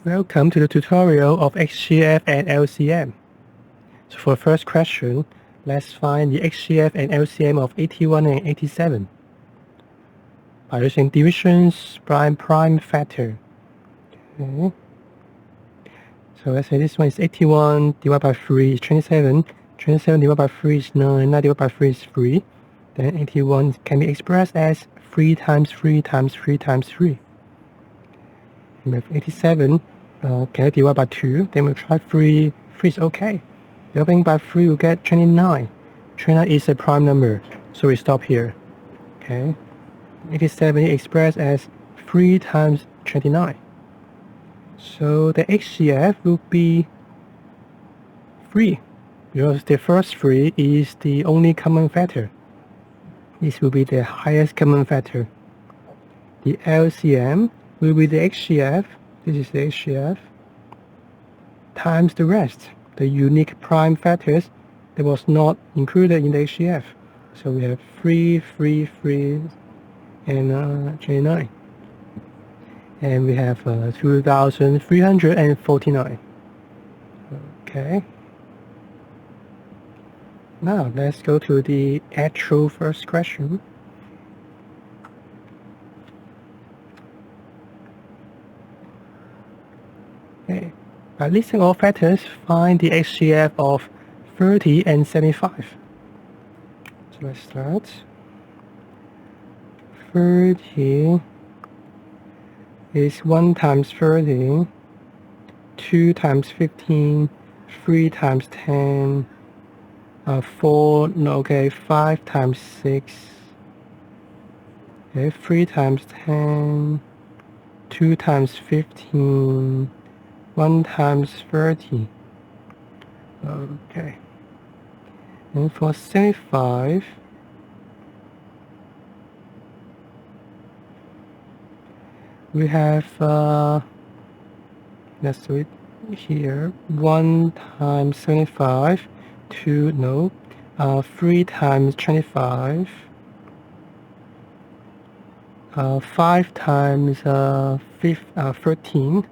Welcome to the tutorial of HCF and LCM. So for the first question, let's find the HCF and LCM of 81 and 87 by using divisions by prime factor. Okay. So let's say this one is 81 divided by 3 is 27, 27 divided by 3 is 9, 9 divided by 3 is 3. Then 81 can be expressed as 3 times 3 times 3 times 3. And we have 87. Can I divide by 2? Then we'll try 3. 3 is okay. Dividing by 3, we'll get 29. 29 is a prime number, so we stop here. Okay. 87 is expressed as 3 times 29. So the HCF will be 3, because the first 3 is the only common factor. This will be the highest common factor. The LCM will be the HCF. This is the HCF times the rest, the unique prime factors that was not included in the HCF. So we have 3, 3, 3, and 29. And we have 2,349. Okay. Now let's go to the actual first question. Okay. By listing all factors, find the HCF of 30 and 75. So let's start. 30 is 1 times 30, 2 times 15, 3 times 10, 4, no, okay, 5 times 6, okay, 3 times 10, 2 times 15, 1 times 30. Okay. And for 75, we have, let's do it here, 1 times 75, 2, no, 3 times 25, 5 times 13,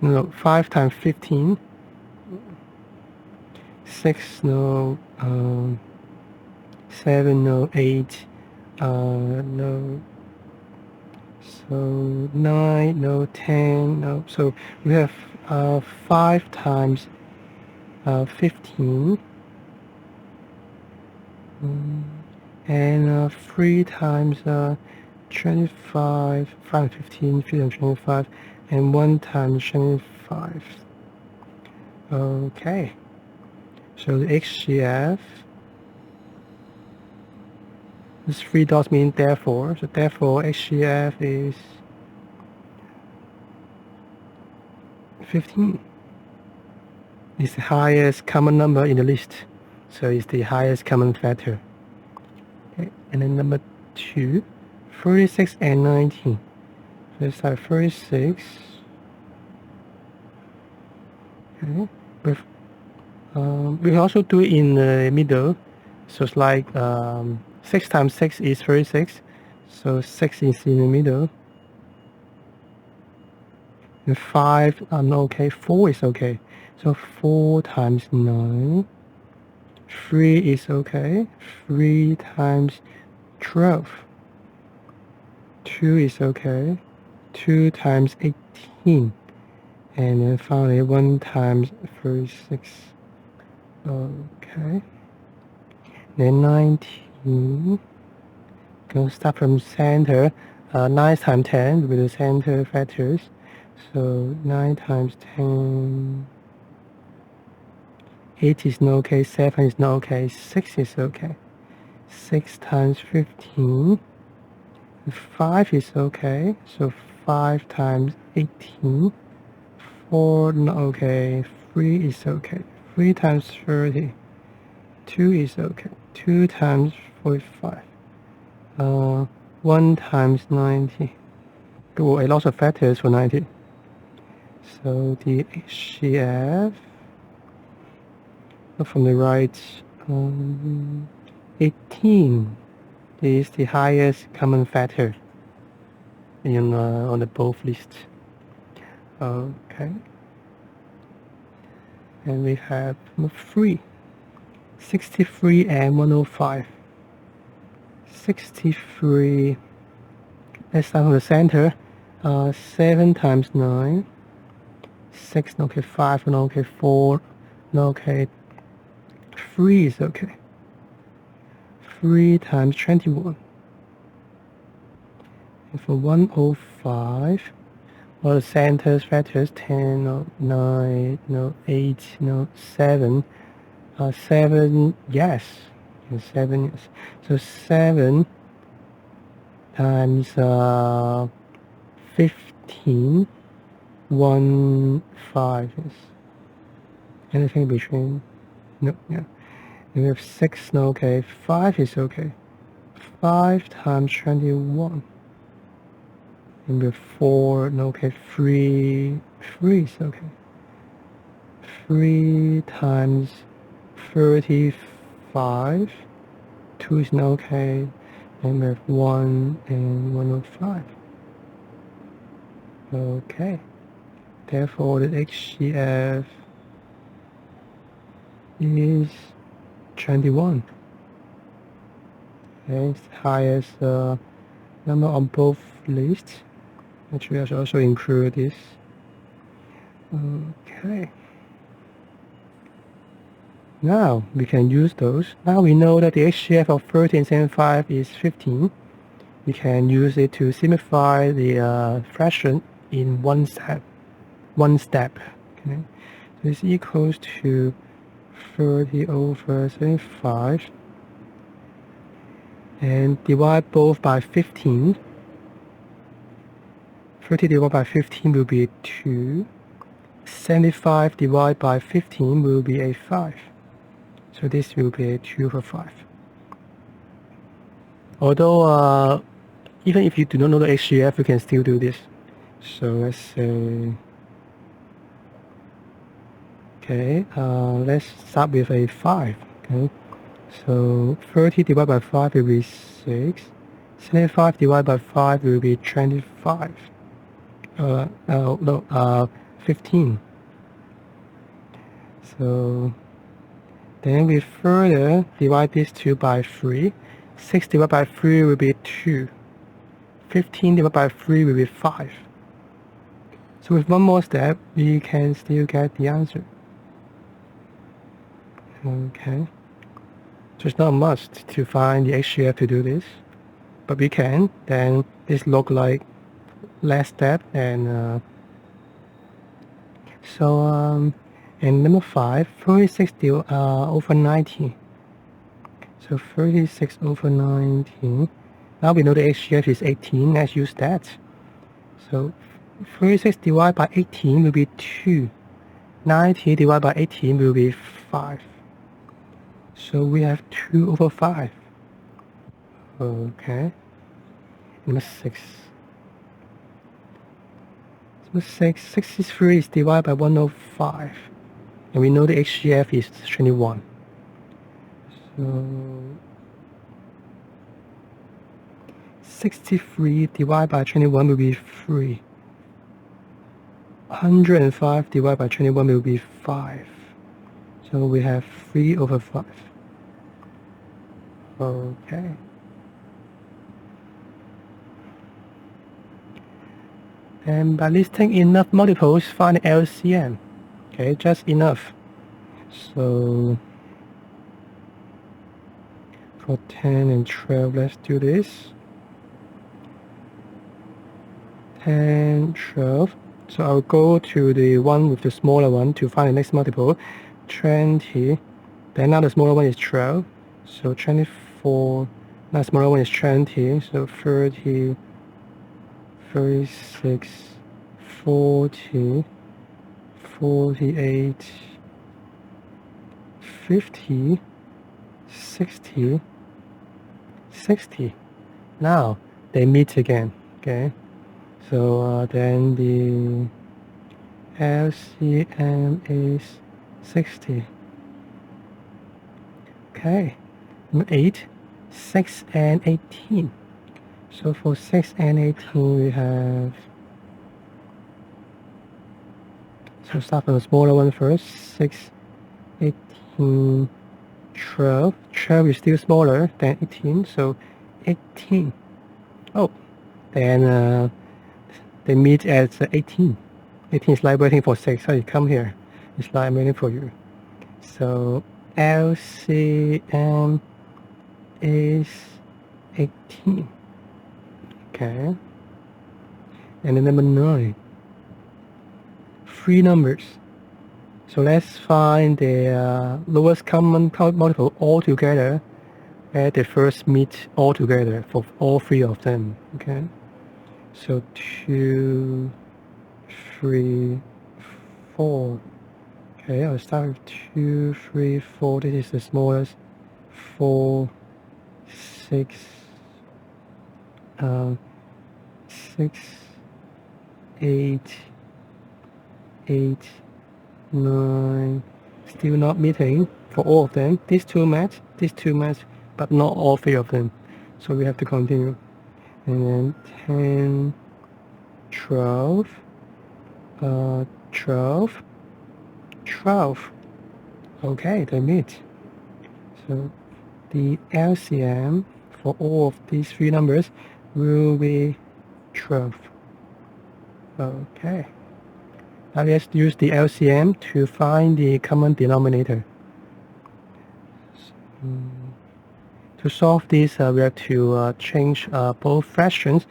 no, 5 times 15, 6, no, 7, no, 8, no, so 9, no, 10, no, so we have 5 times 15, and 3 times 25, 5 15, 3 times 25, and 1 times 25. Okay, so the HCF, this 3 dots mean therefore, so therefore HCF is 15. It's the highest common number in the list, so it's the highest common factor. Okay, and then number 2, 36 and 19. So let's start 36. Okay, but we can also do it in the middle, so it's like 6 times 6 is 36, so 6 is in the middle. And 5, okay, 4 is okay. So 4 times 9, 3 is okay, 3 times 12, 2 is okay, 2 times 18, and then finally 1 times 36. Okay, then 19, gonna start from center, 9 times 10 with the center factors, so 9 times 10, 8 is not okay, 7 is not okay, 6 is okay, 6 times 15, 5 is okay, so 5 times 18, 4 not okay, 3 is okay, 3 times 30, 2 is okay, 2 times 45, 1 times 90. Oh, a lot of factors for 90. So the HCF from the right, 18 is the highest common factor in on the both lists. Okay. And we have number 3. 63 and 105. 63. Let's start from the center. 7 times 9. 6, okay, 5, no, okay, 4, no, okay, 3 is okay. 3 times 21. And for 105, well, the centers factors 10, no, 9, no, 8, no, 7. 7, yes. 7, yes. So 7 times 15, 1, 5 is anything between, no, yeah. And we have 6, no, okay, 5 is okay. 5 times 21. And we have 4, no, okay, 3 is okay. 3 times 35, 2 is no okay. And we have 1 and 105. Okay. Therefore, the HCF is 21. Okay, it's the highest number on both lists. Actually, I should also include this. Okay. Now we can use those. Now we know that the HCF of 30 and 75 is 15. We can use it to simplify the fraction in one step. Okay. So this equals to 30 over 75 and divide both by 15. 30 divided by 15 will be 2. 75 divided by 15 will be a 5. So this will be a 2 over 5. Although, even if you do not know the HCF, you can still do this. So let's say, okay, let's start with a 5. Okay, so 30 divided by 5 will be 6. 75 divided by 5 will be 25. 15. So then we further divide these two by 3. 6 divided by 3 will be 2. 15 divided by 3 will be 5. So with one more step, we can still get the answer. Okay. So it's not a must to find the HCF to do this, but we can. Then this look like last step, and and number 5, 36 over 19. So 36 over 19. Now we know the HCF is 18. Let's use that. So 36 divided by 18 will be 2. 90 divided by 18 will be 5. So we have 2 over 5. Okay. Number 6. Number 6. 63 is divided by 105. And we know the HCF is 21. So 63 divided by 21 will be 3. 105 divided by 21 will be 5. So we have 3 over 5. Okay. And by listing enough multiples, find the LCM. Okay, just enough. So for 10 and 12, let's do this. 10, 12. So I'll go to the one with the smaller one to find the next multiple. 20. Then now the smaller one is 12. So 24. Now the smaller one is 20. So 30, 36, 40, 48, 50, 60, 60. Now they meet again. Okay. So then the LCM is 60. Okay. Number 8, 6 and 18. So for 6 and 18 we have So start from the smaller one first. 6, 18, 12. 12 is still smaller than 18, so 18. Oh, then they meet at 18. 18 is like waiting for 6, so you come here. It's like I'm waiting for you. So LCM is 18. Okay. And then number 9. 3 numbers. So let's find the lowest common multiple all together at the first meet all together for all 3 of them. Okay. So 2, 3, 4. Okay, I'll start with 2, 3, 4. This is the smallest. 4, 6, 6, 8, 8, 9. Still not meeting for all of them. These two match, but not all 3 of them. So we have to continue. And then 10, 12, 12, 12. Okay, they meet. So the LCM for all of these 3 numbers will be 12. Okay. Now let's use the LCM to find the common denominator. To solve this, we have to change both fractions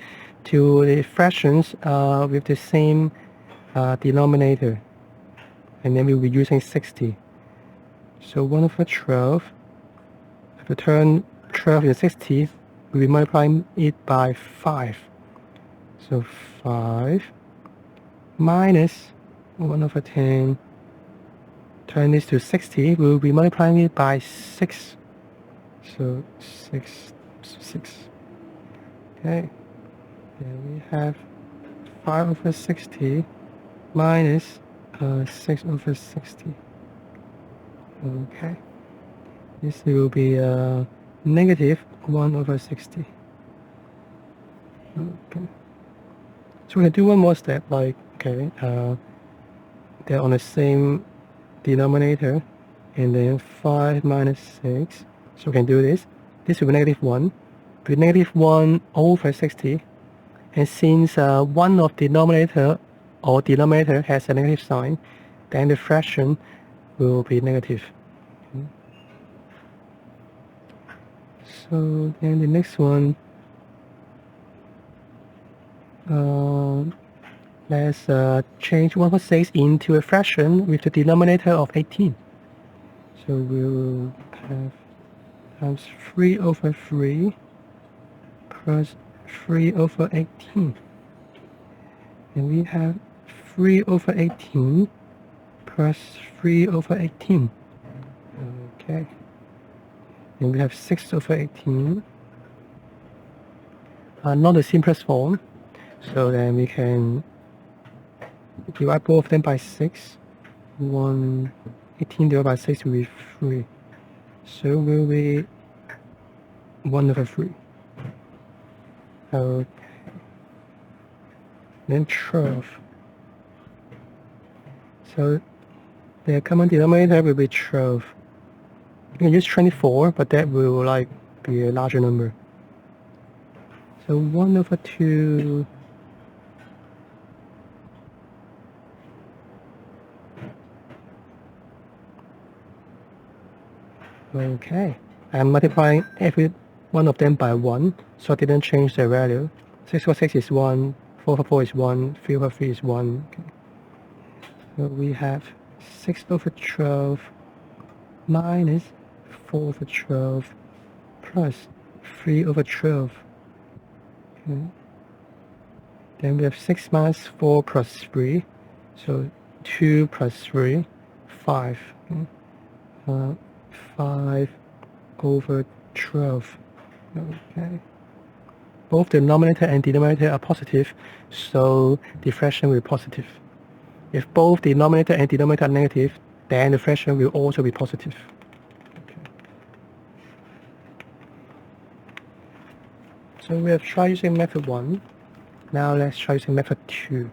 to the fractions with the same denominator. And then we'll be using 60. So 1 over 12, if we turn 12 into 60, we'll be multiplying it by 5. So 5 minus 1 over 10. Turn this to 60, we'll be multiplying it by 6. So 6. Okay. Then we have 5 over 60 minus 6 over 60. Okay. This will be negative 1 over 60. Okay. So we can do one more step, like, okay, they're on the same denominator, and then 5 minus 6. So we can do this. This will be negative 1. With negative 1 over 60. And since one of the denominator has a negative sign, then the fraction will be negative. Okay. So then the next one, let's change 1 over 6 into a fraction with the denominator of 18. So we'll have times 3 over 3 plus 3 over 18. And we have 3 over 18 plus 3 over 18. Okay. And we have 6 over 18. Not the simplest form. So then we can divide both of them by 6. 18 divided by 6 will be 3. So will be 1 over 3. Okay. Then 12. So the common denominator will be 12. You can use 24, but that will like be a larger number. So 1 over 2. Okay. I'm multiplying every one of them by 1, so I didn't change their value. 6 over 6 is 1, 4 over 4 is 1, 3 over 3 is 1. Okay. So we have 6 over 12 minus 4 over 12 plus 3 over 12. Okay. Then we have 6 minus 4 plus 3. So 2 plus 3, 5. Okay. 5 over 12. Okay. Both the numerator and denominator are positive, so the fraction will be positive. If both the numerator and denominator are negative, then the fraction will also be positive. Okay. So we have tried using method 1. Now let's try using method 2.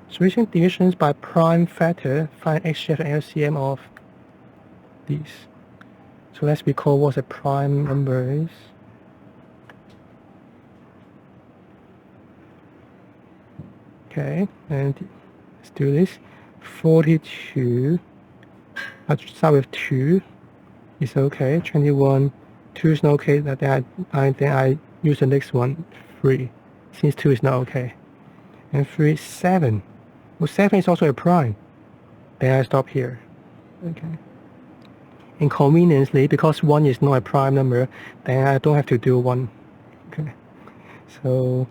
So using divisions by prime factor, find HCF and LCM of these. So let's recall what a prime number is. Okay, and let's do this. 42. Let's start with 2. Is okay. 21. 2 is not okay. Then I use the next one. 3. Since 2 is not okay. And 3, 7. Well, 7 is also a prime. Then I stop here. Okay. Inconveniently, because 1 is not a prime number, then I don't have to do 1. Okay. So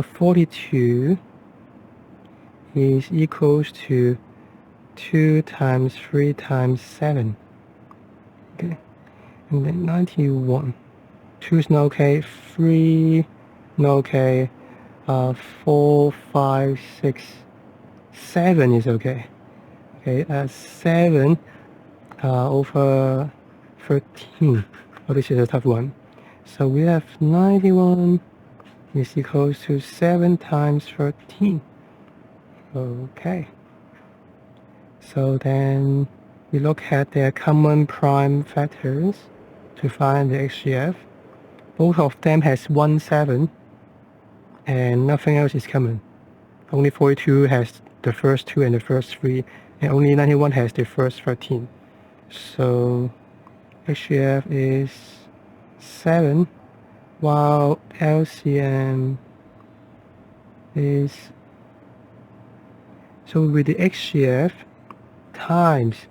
42 is equals to 2 times 3 times 7. Okay. And then 91. 2 is not okay. 3 not okay. 4, 5, 6, 7 is okay. Okay. 7 over 13. Oh, this is a tough one. So we have 91 is equals to 7 times 13. Okay. So then we look at their common prime factors to find the HCF. Both of them has 1, 7, and nothing else is common. Only 42 has the first 2 and the first 3, and only 91 has the first 13. So HCF is 7, while LCM is, so with the HCF times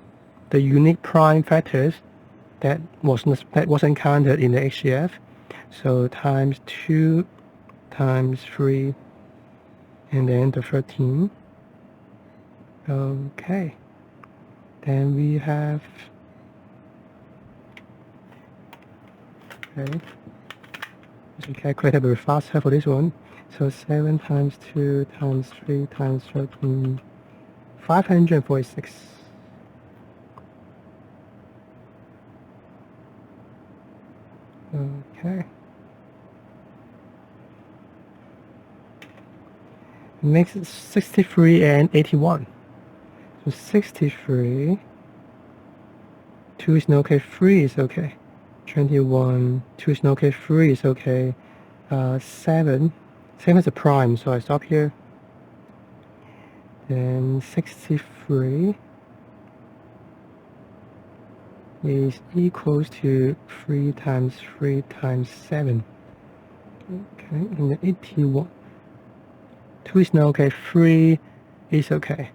the unique prime factors that wasn't counted in the HCF, so times 2 times 3 and then the 13. Okay, then we have, okay, so calculate a bit faster for this one. So 7 times 2 times 3 times 13, 546. Okay. Next is 63 and 81. So 63, 2 is not okay, 3 is okay. 21, 2 is not okay, 3 is okay. 7 is a prime, so I stop here. Then 63 is equals to 3 times 3 times 7. Okay, and then 81. 2 is not okay, 3 is okay.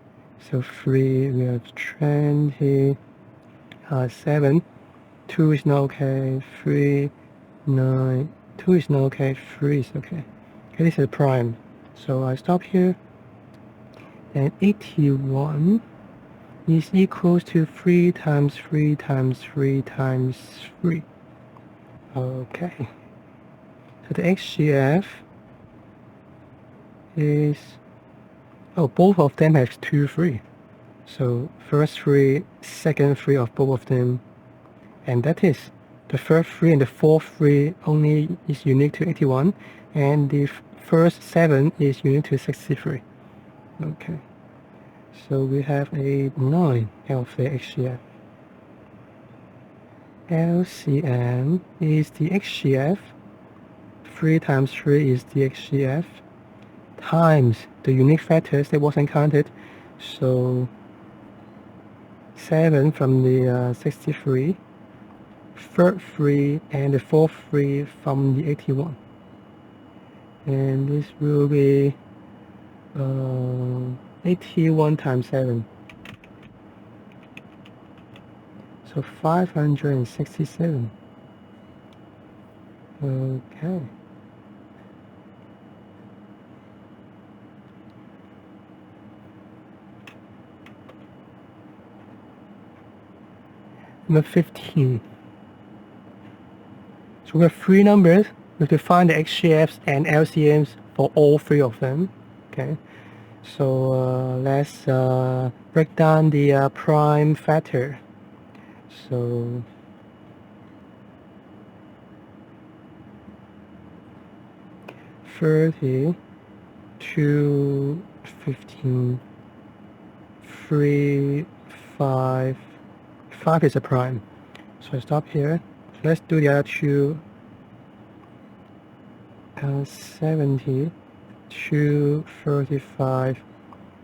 So 3, we have 27. 2 is not okay, 3, 9. 2 is not okay, 3 is okay. Okay, this is a prime. So I stop here. And 81 is equals to 3 times 3 times 3 times 3. Okay. So the HCF is, oh, both of them have 2, 3. So first 3, second 3 of both of them. And that is the first 3 and the fourth 3 only is unique to 81. And the first 7 is unique to 63. Okay. So we have a 9 of the HCF. LCM is the HCF. 3 times 3 is the HCF. Times the unique factors that wasn't counted. So 7 from the 63. Third 3 and the fourth 3 from the 81. And this will be 81 times 7. So 567. Okay. Number 15. So we have 3 numbers. We have to find the HCFs and LCMs for all 3 of them. Okay. So let's break down the prime factor. So 2, 15, 3, 5. 5 is a prime. So I stop here. Let's do the other two. 70, 2, 35,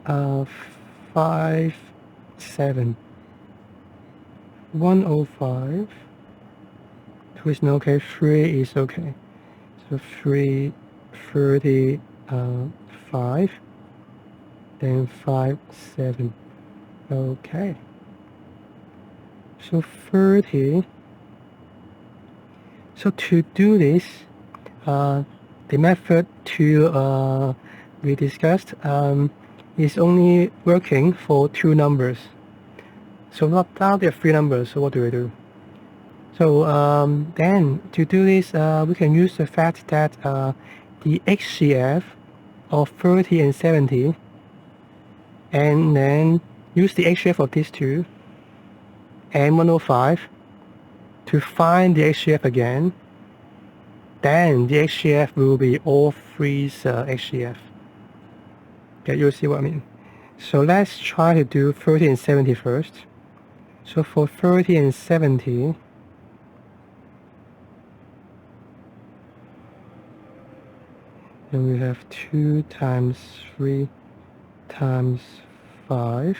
5, 7, 105. 2 is not okay, 3 is okay. So 3, 35, then 5, 7. Okay. So 30. So to do this, the method we discussed is only working for 2 numbers. So now there are 3 numbers. So what do we do? So then to do this, we can use the fact that the HCF of 30 and 70, and then use the HCF of these two and 105 to find the HCF again. Then the HCF will be all 3's HCF. Okay, you'll see what I mean. So let's try to do 30 and 70 first. So for 30 and 70, then we have 2 times 3 times 5,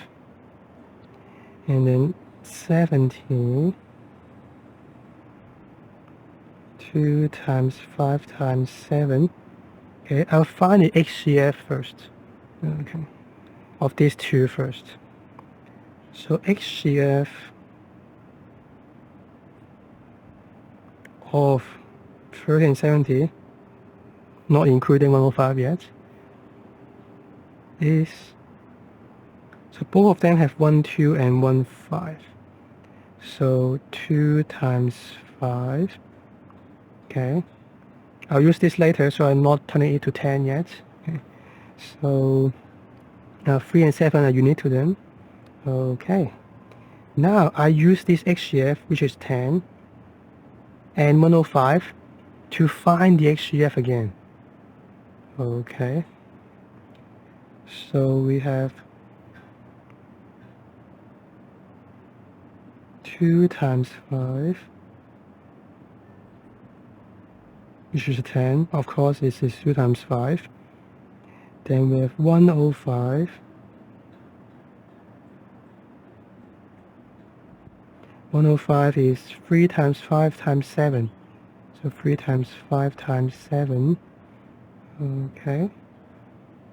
and then 70, 2 times 5 times 7. Okay, I'll find the HCF first. Okay, of these two first. So HCF of 30 and 70, not including 105 yet, is, so both of them have 1, 2, and 1, 5. So 2 times 5. Okay, I'll use this later, so I'm not turning it to 10 yet. Okay. So 3 and 7 are unique to them. Okay, now I use this HCF, which is 10, and 105 to find the HCF again. Okay, so we have 2 times 5, which is 10. Of course, this is 2 times 5. Then we have 105. 105 is 3 times 5 times 7. So 3 times 5 times 7. Okay.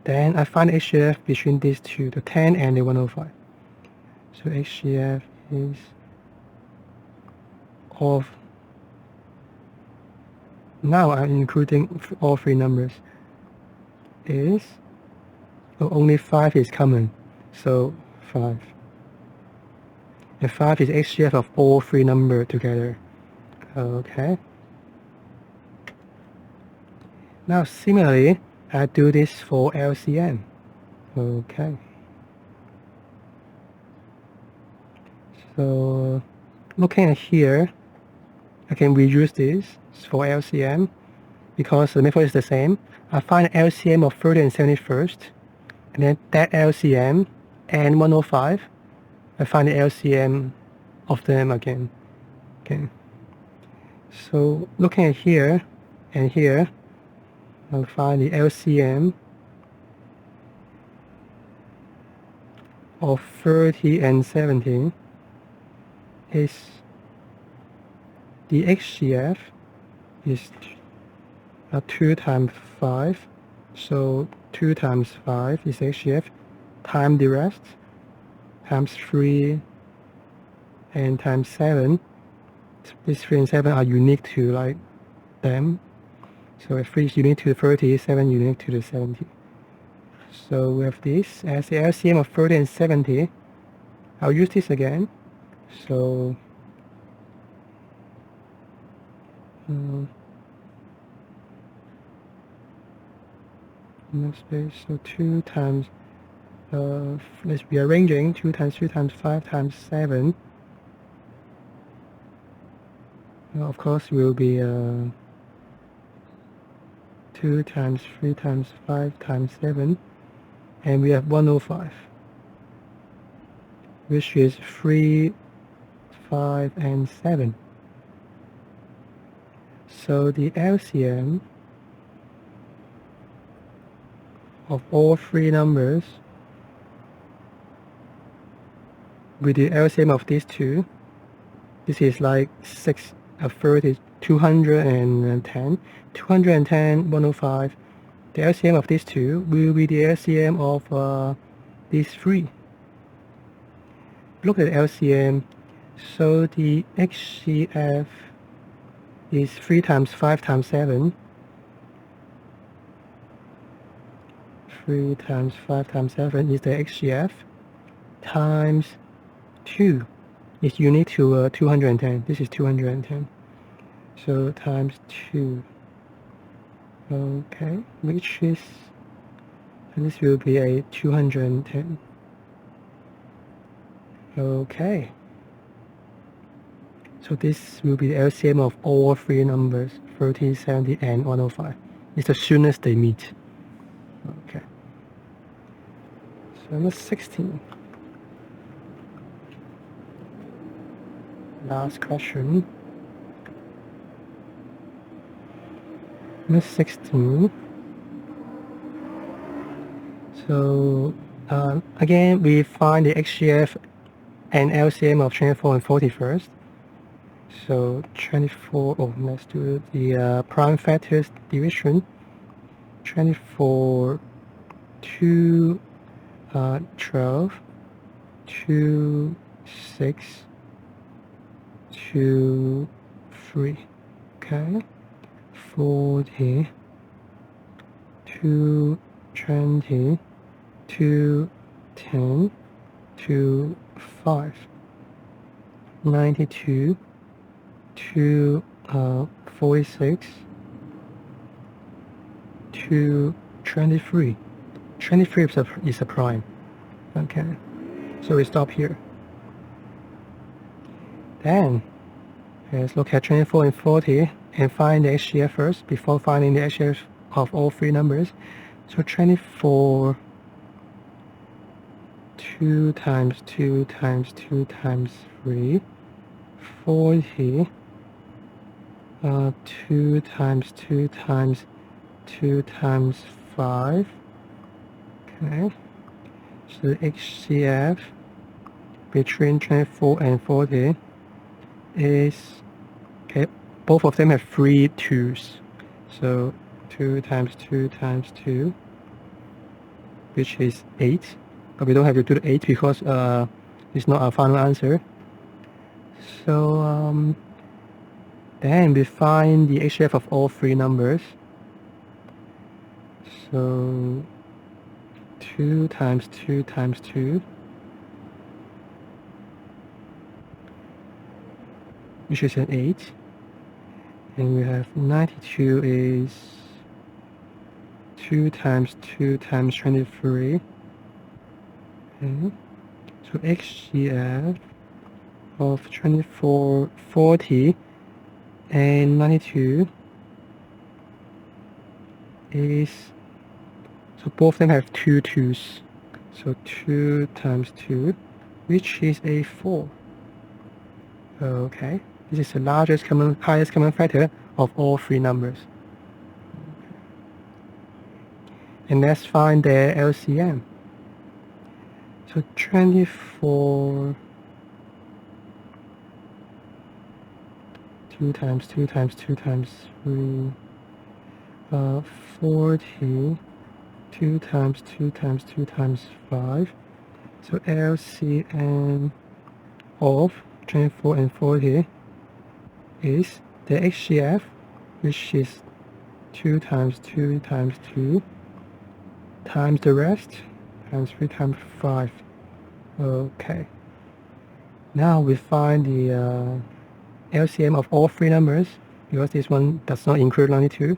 Then I find HCF between these two, the 10 and the 105. So HCF is of, now I'm including all 3 numbers, is, oh, only 5 is common, so 5. And 5 is HCF of all 3 numbers together. Okay. Now similarly, I do this for LCM. Okay. So looking at here, I can reuse this for LCM because the method is the same. I find LCM of 30 and 70 first, and then that LCM and 105. I find the LCM of them again. Okay. So looking at here and here, I'll find the LCM of 30 and 70 is, the HCF is 2 times 5, so 2 times 5 is HCF, times the rest, times 3 and times 7. These 3 and 7 are unique to like them. So if 3 is unique to the 30, 7 unique to the 70. So we have this as the LCM of 30 and 70. I'll use this again. So enough space. So 2 times, let's be arranging 2 times 3 times 5 times 7. Of course will be 2 2 times 3 times 5 times 7, and we have 105, which is 3, 5, and 7. So the LCM of all three numbers with the LCM of these two, this is like 6, a third is 210, 210, 105. The LCM of these two will be the LCM of these three. Look at the LCM. So the HCF is 3 times 5 times 7. 3 times 5 times 7 is the HCF times 2 is unique to 210. This is 210. So times 2. Okay, which is, and this will be a 210. Okay. So this will be the LCM of all three numbers, 30, 70, and 105. It's as soon as they meet. Okay. So number 16. Last question. Number 16. So again, we find the HCF and LCM of 24 and 40 first. So 24, let's do the prime factors division. 24, 2, 12, 2, 6, 2, 3. Okay. 40, 2, 20, 2, 10, 2, 5. 92, 2, 46, 2, 23. 23 is a prime. Okay, so we stop here. Then let's look at 24 and 40 and find the HCF first before finding the HCF of all three numbers. So 24, 2 times 2 times 2 times 3, 40, 2 times 2 times 2 times 5. Okay, so the HCF between 24 and 40 is, okay, both of them have 3 2's. So 2 times 2 times 2, which is 8. But we don't have to do the 8 because it's not our final answer. So then we find the HCF of all three numbers. So 2 times 2 times 2, which is an 8. And we have 92 is 2 times 2 times 23. Okay. So HCF of 24, 40, and 92 is, so both of them have 2 2's. So 2 times 2, which is a 4. Okay, this is the highest common factor of all three numbers. And let's find their LCM. So 24, 2 times 2 times 2 times 3, 40, 2 times 2 times 2 times 5. So LCM of 24 and 40 is the HCF, which is 2 times 2 times 2 times the rest times 3 times 5. Okay. Now we find the LCM of all three numbers, because this one does not include 92.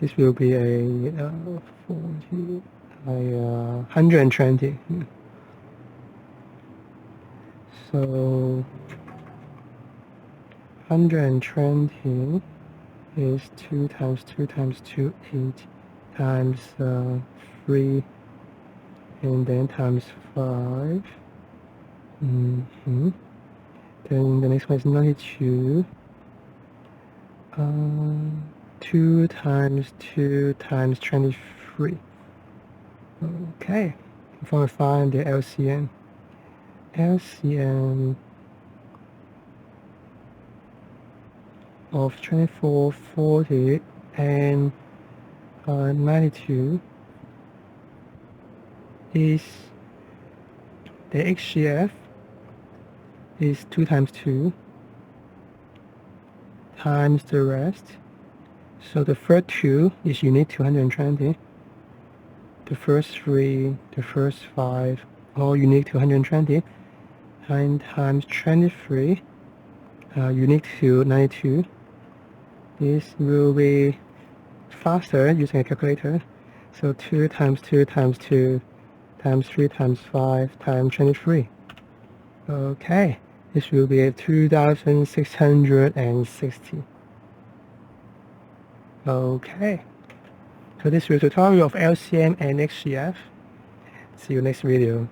This will be a 40, 120. So 120 is 2 times 2 times 2, 8 times 3, and then times 5. Then the next one is 92. 2 times 2 times 23. Okay, I'm going to find the LCM. LCM of 24, 40, and 92 is the HCF is 2 times 2 times the rest. So the first 2 is unique to 120. The first 3, the first 5, all unique to 120. 9 times 23, unique to 92. This will be faster using a calculator. So 2 times 2 times 2 times 3 times 5 times 23. Okay, this will be 2,660. Okay, so this is the tutorial of LCM and HCF. See you next video.